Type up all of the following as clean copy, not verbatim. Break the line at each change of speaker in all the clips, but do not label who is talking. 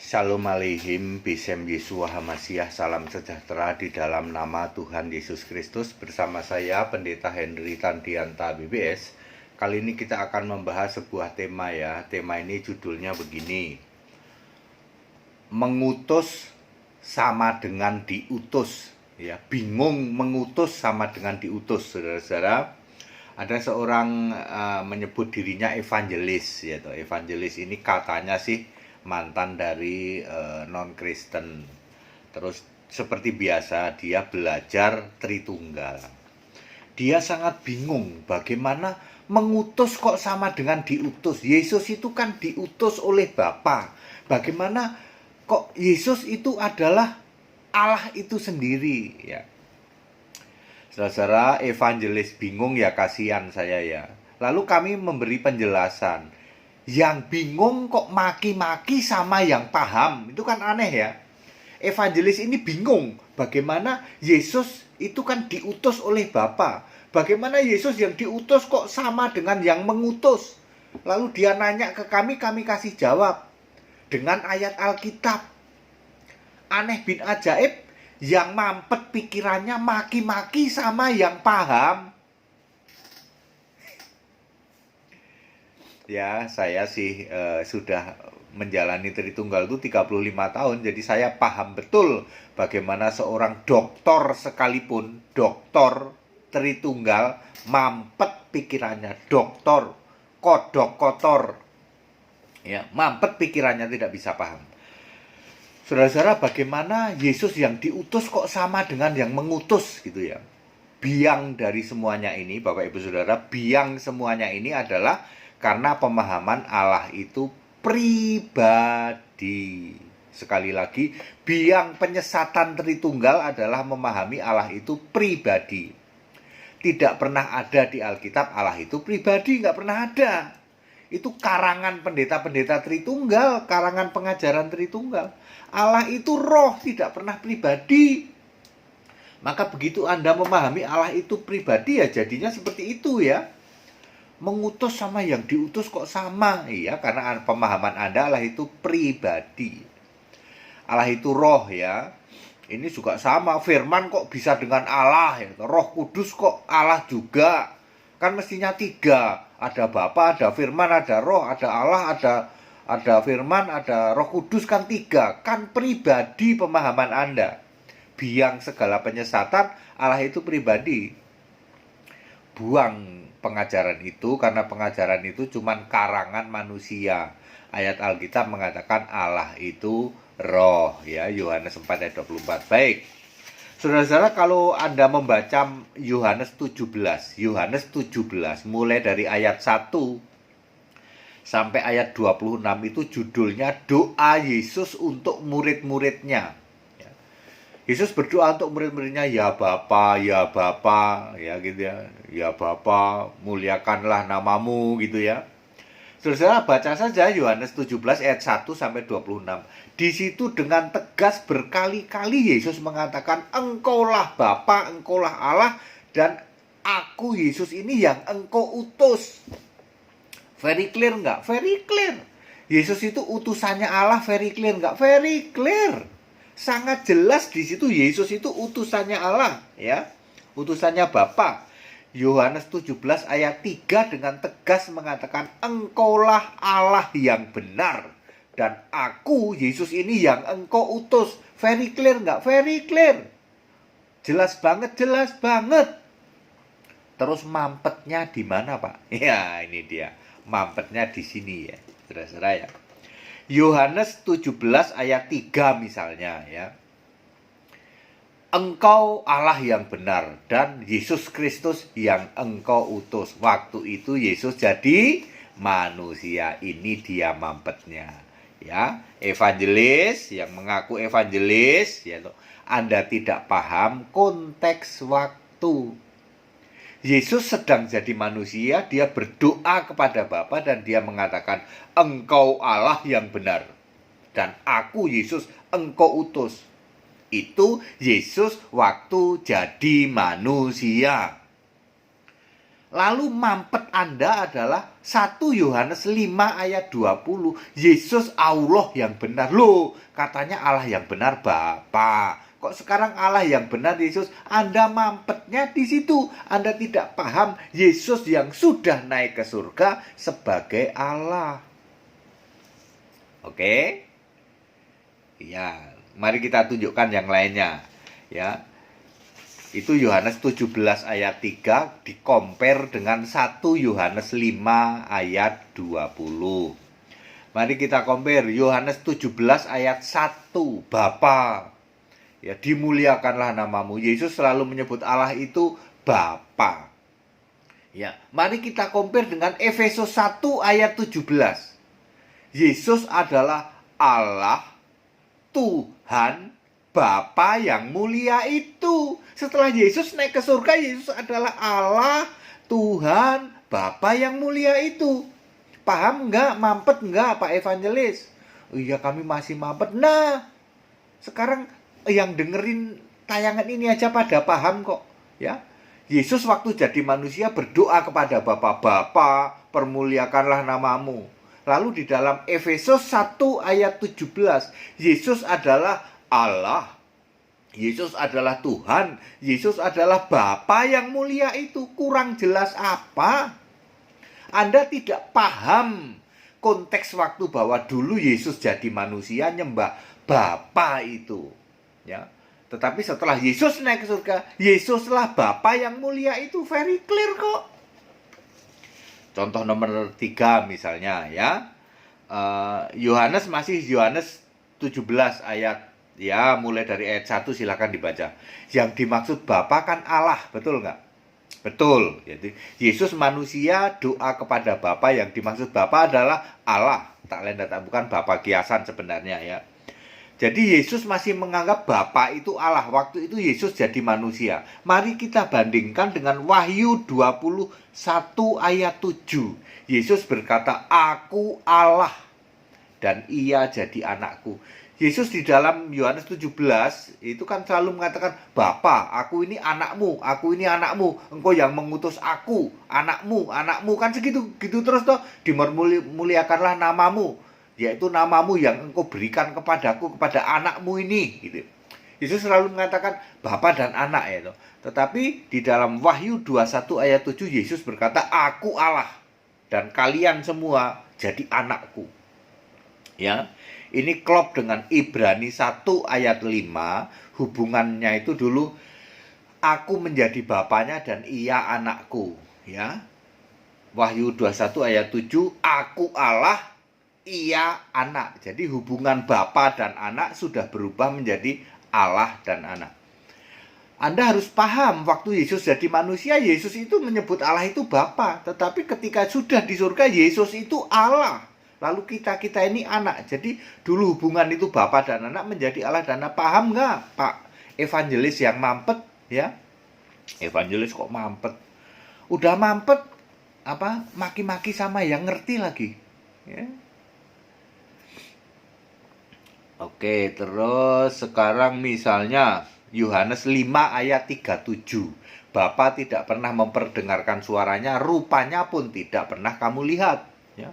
Shalom aleihim, Bisem Yesua Hamasiah, salam sejahtera di dalam nama Tuhan Yesus Kristus. Bersama saya, Pendeta Henry Tandianta BBS. Kali ini kita akan membahas sebuah tema ya. Tema ini judulnya begini: mengutus sama dengan diutus. Ya, bingung mengutus sama dengan diutus, saudara-saudara. Ada seorang menyebut dirinya evangelis, yaitu evangelis ini katanya sih mantan dari non-Kristen. Terus seperti biasa dia belajar Tritunggal. Dia sangat bingung bagaimana mengutus kok sama dengan diutus. Yesus itu kan diutus oleh Bapa. Bagaimana kok Yesus itu adalah Allah itu sendiri ya. Saudara evangelis bingung ya, kasihan saya ya. Lalu kami memberi penjelasan. Yang bingung kok maki-maki sama yang paham, itu kan aneh ya. Evangelis ini bingung bagaimana Yesus itu kan diutus oleh Bapa. Bagaimana Yesus yang diutus kok sama dengan yang mengutus. Lalu dia nanya ke kami kasih jawab dengan ayat Alkitab. Aneh bin ajaib, yang mampet pikirannya maki-maki sama yang paham. Ya, saya sih sudah menjalani Tritunggal itu 35 tahun. Jadi saya paham betul bagaimana seorang doktor sekalipun, doktor Tritunggal, mampet pikirannya. Doktor, kodok kotor. Ya, mampet pikirannya, tidak bisa paham. Saudara-saudara, bagaimana Yesus yang diutus kok sama dengan yang mengutus gitu ya. Biang dari semuanya ini, Bapak Ibu Saudara, biang semuanya ini adalah karena pemahaman Allah itu pribadi. Sekali lagi, biang penyesatan Tritunggal adalah memahami Allah itu pribadi. Tidak pernah ada di Alkitab Allah itu pribadi, nggak pernah ada. Itu karangan pendeta-pendeta Tritunggal, karangan pengajaran Tritunggal. Allah itu roh, tidak pernah pribadi. Maka begitu Anda memahami Allah itu pribadi ya jadinya seperti itu ya. Mengutus sama yang diutus kok sama? Iya, karena pemahaman Anda Allah itu pribadi. Allah itu roh ya. Ini juga sama, firman kok bisa dengan Allah ya. Roh Kudus kok Allah juga. Kan mestinya tiga. Ada Bapa, ada firman, ada roh, ada Allah, ada firman, ada Roh Kudus, kan tiga. Kan pribadi pemahaman Anda. Biang segala penyesatan, Allah itu pribadi. Buang pengajaran itu, karena pengajaran itu cuman karangan manusia. Ayat Alkitab mengatakan Allah itu roh ya, Yohanes 4 ayat 24. Baik. Saudara-saudara, kalau Anda membaca Yohanes 17 mulai dari ayat 1 sampai ayat 26 itu judulnya doa Yesus untuk murid-muridnya. Yesus berdoa untuk murid-muridnya, ya Bapa ya gitu ya. Ya Bapa, muliakanlah namamu gitu ya. Saudara, baca saja Yohanes 17 ayat 1 sampai 26. Di situ dengan tegas berkali-kali Yesus mengatakan, engkaulah Bapa, engkaulah Allah, dan aku Yesus ini yang engkau utus. Very clear nggak? Very clear. Yesus itu utusannya Allah, very clear nggak? Very clear. Sangat jelas di situ Yesus itu utusannya Allah, ya. Utusannya Bapa. Yohanes 17 ayat 3 dengan tegas mengatakan, engkaulah Allah yang benar, dan aku Yesus ini yang engkau utus. Very clear nggak? Very clear. Jelas banget, jelas banget. Terus mampetnya di mana, Pak? Ya, ini dia. Mampetnya di sini ya, saudara-saudara ya. Yohanes 17 ayat 3 misalnya ya. Engkau Allah yang benar dan Yesus Kristus yang engkau utus. Waktu itu Yesus jadi manusia. Ini dia mampetnya. Ya, evangelis yang mengaku evangelis, ya, Anda tidak paham konteks waktu. Yesus sedang jadi manusia, dia berdoa kepada Bapa dan dia mengatakan, engkau Allah yang benar dan aku Yesus engkau utus. Itu Yesus waktu jadi manusia. Lalu mampet Anda adalah 1 Yohanes 5 ayat 20. Yesus Allah yang benar. Loh, katanya Allah yang benar Bapa. Kok sekarang Allah yang benar Yesus? Anda mampetnya di situ. Anda tidak paham Yesus yang sudah naik ke surga sebagai Allah. Oke? Ya, mari kita tunjukkan yang lainnya. Ya. Itu Yohanes 17 ayat 3 dikompar dengan 1 Yohanes 5 ayat 20. Mari kita compare Yohanes 17 ayat 1. Bapa, ya, dimuliakanlah namamu. Yesus selalu menyebut Allah itu Bapa. Ya, mari kita compare dengan Efesus 1 ayat 17. Yesus adalah Allah, Tuhan, Bapa yang mulia itu. Setelah Yesus naik ke surga, Yesus adalah Allah, Tuhan, Bapa yang mulia itu. Paham nggak? Mampet nggak Pak Evangelis? Oh iya, kami masih mampet. Nah, sekarang yang dengerin tayangan ini aja pada paham kok. Ya, Yesus waktu jadi manusia berdoa kepada Bapa, Bapa, permuliakanlah namamu. Lalu di dalam Efesus 1 ayat 17, Yesus adalah Allah, Yesus adalah Tuhan, Yesus adalah Bapa yang mulia itu. Kurang jelas apa? Anda tidak paham konteks waktu bahwa dulu Yesus jadi manusia nyembah Bapa itu. Ya. Tetapi setelah Yesus naik ke surga, Yesuslah Bapa yang mulia itu. Very clear kok. Contoh nomor 3 misalnya ya. Yohanes 17 ayat, ya, mulai dari ayat 1 silakan dibaca. Yang dimaksud Bapa kan Allah, betul nggak? Betul. Jadi Yesus manusia doa kepada Bapa, yang dimaksud Bapa adalah Allah. Tak lain tak bukan Bapa kiasan sebenarnya ya. Jadi Yesus masih menganggap Bapa itu Allah. Waktu itu Yesus jadi manusia. Mari kita bandingkan dengan Wahyu 21 ayat 7. Yesus berkata, "Aku Allah dan ia jadi anakku." Yesus di dalam Yohanes 17 itu kan selalu mengatakan, "Bapa, aku ini anakmu, aku ini anakmu, engkau yang mengutus aku, anakmu, anakmu." Kan segitu gitu terus toh. Dimuliakanlah namamu, yaitu namamu yang engkau berikan kepadaku, kepada anakmu ini gitu. Yesus selalu mengatakan Bapa dan anak ya toh. Tetapi di dalam Wahyu 21 ayat 7 Yesus berkata, "Aku Allah dan kalian semua jadi anakku." Ya. Ini klop dengan Ibrani 1 ayat 5. Hubungannya itu dulu, aku menjadi bapaknya dan ia anakku. Ya. Wahyu 21 ayat 7, aku Allah, ia anak. Jadi hubungan bapa dan anak sudah berubah menjadi Allah dan anak. Anda harus paham, waktu Yesus jadi manusia, Yesus itu menyebut Allah itu Bapa. Tetapi ketika sudah di surga, Yesus itu Allah. Lalu kita ini anak. Jadi dulu hubungan itu Bapa dan anak menjadi Allah dan anak. Paham nggak Pak Evangelis yang mampet? Ya, Evangelis kok mampet? Udah mampet, apa maki-maki sama yang ngerti lagi. Ya. Oke, terus sekarang misalnya Yohanes 5 ayat 37. Bapa tidak pernah memperdengarkan suaranya, rupanya pun tidak pernah kamu lihat. Ya.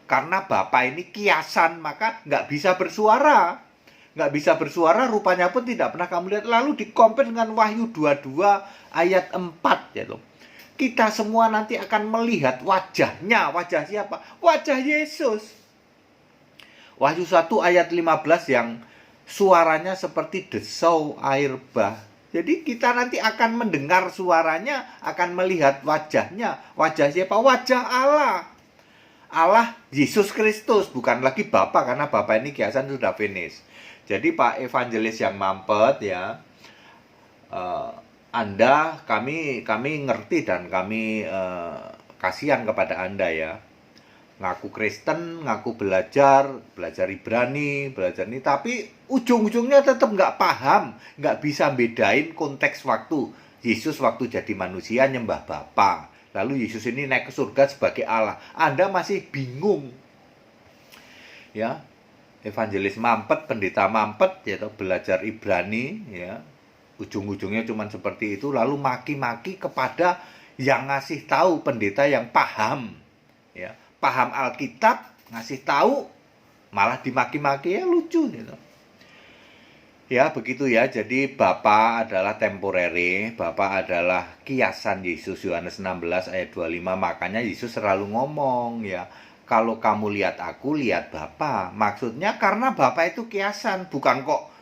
Karena Bapa ini kiasan, maka nggak bisa bersuara. Nggak bisa bersuara, rupanya pun tidak pernah kamu lihat. Lalu dikompar dengan Wahyu 22 ayat 4. Ya, kita semua nanti akan melihat wajahnya. Wajah siapa? Wajah Yesus. Wahyu 1 ayat 15 yang suaranya seperti desau air bah. Jadi kita nanti akan mendengar suaranya, akan melihat wajahnya. Wajah siapa? Wajah Allah. Allah Yesus Kristus, bukan lagi Bapa, karena Bapa ini kiasan sudah finish. Jadi Pak Evangelis yang mampet ya, Anda, kami ngerti dan kami kasihan kepada Anda ya. Ngaku Kristen, ngaku belajar Ibrani, belajar ini, tapi ujung-ujungnya tetap nggak paham, nggak bisa bedain konteks waktu Yesus waktu jadi manusia nyembah Bapa. Lalu Yesus ini naik ke surga sebagai Allah. Anda masih bingung. Ya. Evangelis mampet, pendeta mampet, ya, belajar Ibrani, ya. Ujung-ujungnya cuma seperti itu, lalu maki-maki kepada yang ngasih tahu pendeta yang paham, ya, paham Alkitab, ngasih tahu malah dimaki-maki, ya lucu gitu. Ya begitu ya, jadi Bapa adalah temporary, Bapa adalah kiasan Yesus. Yohanes 16 ayat 25, makanya Yesus selalu ngomong ya, kalau kamu lihat aku, lihat Bapa. Maksudnya karena Bapa itu kiasan, bukan kok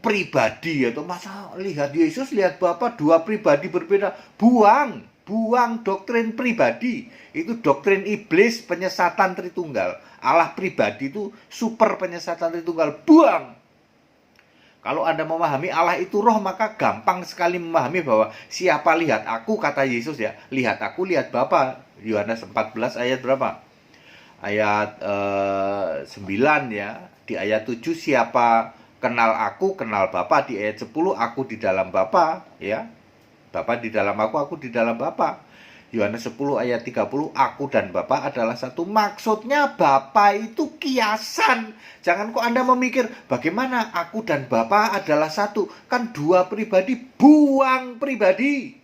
pribadi, atau masa lihat Yesus, lihat Bapa, dua pribadi berbeda. Buang doktrin pribadi. Itu doktrin iblis, penyesatan Tritunggal. Allah pribadi itu super penyesatan Tritunggal. Buang. Kalau Anda memahami Allah itu roh, maka gampang sekali memahami bahwa siapa lihat aku, kata Yesus ya, lihat aku, lihat Bapa. Yohanes 14 ayat berapa? Ayat 9 ya. Di ayat 7, siapa kenal aku, kenal Bapa. Di ayat 10, aku di dalam Bapa ya. Bapa di dalam aku di dalam Bapa. Yohanes 10 ayat 30, aku dan Bapa adalah satu. Maksudnya Bapa itu kiasan. Jangan kok Anda memikir, bagaimana aku dan Bapa adalah satu. Kan dua pribadi, buang pribadi.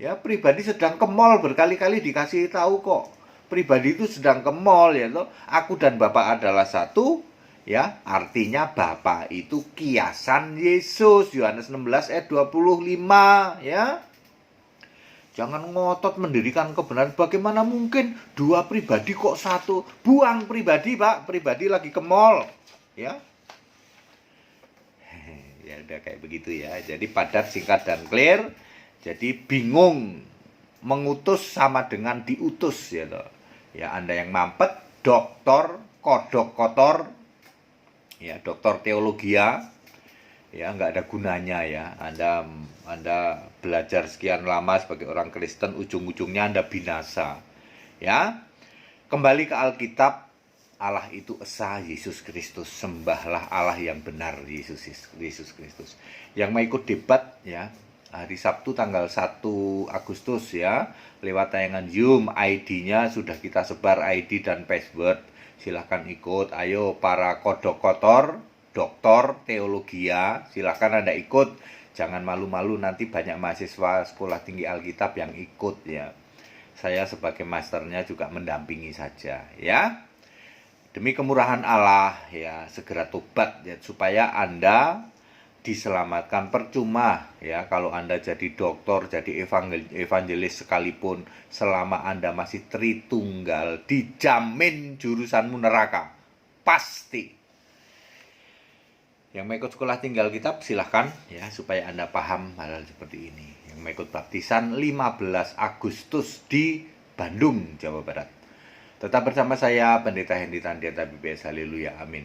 Ya, pribadi sedang ke mall, berkali-kali dikasih tahu kok. Pribadi itu sedang ke mall ya toh. Aku dan Bapa adalah satu. Ya, artinya Bapa itu kiasan Yesus. Yohanes 16 ayat 25 ya. Jangan ngotot mendirikan kebenaran. Bagaimana mungkin dua pribadi kok satu? Buang pribadi, Pak. Pribadi lagi ke mall. Ya. Ya udah kayak begitu ya. Jadi padat, singkat, dan clear. Jadi bingung. Mengutus sama dengan diutus ya toh. Ya, Anda yang mampet, doktor, kodok kotor. Ya, doktor teologia. Ya, nggak ada gunanya ya. Anda belajar sekian lama sebagai orang Kristen, ujung-ujungnya Anda binasa. Ya. Kembali ke Alkitab, Allah itu esa, Yesus Kristus. Sembahlah Allah yang benar, Yesus Kristus. Yang mau ikut debat ya, hari Sabtu tanggal 1 Agustus ya, lewat tayangan Zoom, ID-nya sudah kita sebar, ID dan password. Silahkan ikut. Ayo para kodok kotor, doktor teologia, silahkan Anda ikut. Jangan malu-malu, nanti banyak mahasiswa Sekolah Tinggi Alkitab yang ikut ya. Saya sebagai masternya juga mendampingi saja ya. Demi kemurahan Allah ya, segera tobat ya, supaya Anda diselamatkan. Percuma ya kalau Anda jadi doktor, jadi evangelis sekalipun, selama Anda masih Tritunggal, dijamin jurusanmu neraka. Pasti. Yang mau ikut sekolah tinggal kitab silahkan ya, supaya Anda paham hal-hal seperti ini. Yang mau ikut baptisan 15 Agustus di Bandung, Jawa Barat. Tetap bersama saya, Pendeta Hendy Tandiata BPS. Haleluya, amin.